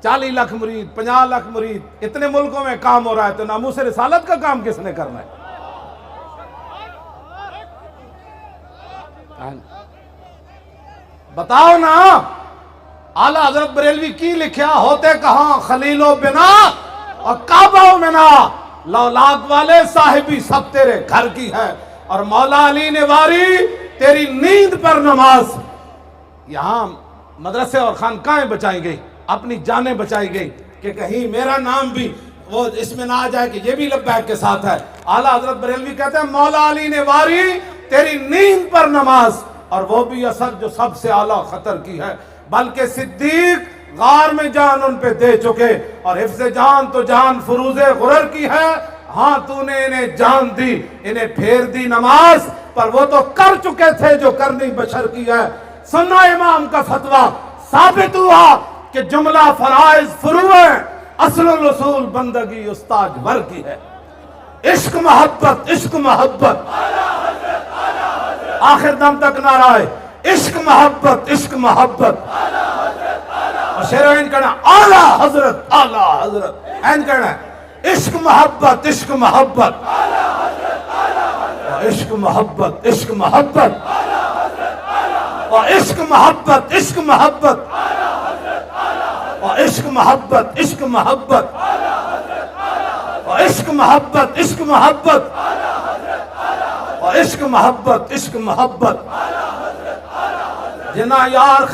40 لاکھ مرید، 50 لاکھ مرید، اتنے ملکوں میں کام ہو رہا ہے، تو ناموس رسالت کا کام کس نے کرنا ہے؟ بتاؤ نا، اعلیٰ حضرت بریلوی کی لکھیا، ہوتے کہاں خلیل و بنا اور کعبہ و منا، لولاد والے صاحبی سب تیرے گھر کی ہے، اور مولا علی نے واری تیری نیند پر نماز۔ یہاں مدرسے اور خانقاہیں بچائی گئی، اپنی جانیں بچائی گئی کہ کہیں میرا نام بھی وہ اس میں نہ آ جائے کہ یہ بھی لبیک کے ساتھ ہے۔ اعلیٰ حضرت بریلوی کہتے ہیں مولا علی نے واری تیری نیند پر نماز، اور وہ بھی اثر جو سب سے اعلیٰ خطر کی ہے، بلکہ صدیق غار میں جان ان پہ دے چکے، اور حفظ جان تو جان فروز غرر کی ہے، ہاں تو نے انہیں جان دی، انہیں پھیر دی نماز، پر وہ تو کر چکے تھے جو کرنی بشر کی ہے۔ سنو امام کا فتویٰ، ثابت ہوا کہ جملہ فرائض فروع ہے، اصل الاصول بندگی استاج ور کی ہے۔ عشق محبت، عشق محبت، آخر دم تک نعرہ ہے عشق محبت، عشق محبت، اور شیرو این کہنا اعلیٰ حضرت، اعلیٰ حضرت، این کہنا عشق محبت، عشق محبت، عشق محبت، عشق محبت، اور عشق محبت، عشق محبت، اور عشق محبت، عشق محبت، اور عشق محبت، عشق محبت، اور عشق محبت، عشق محبت، جنا یار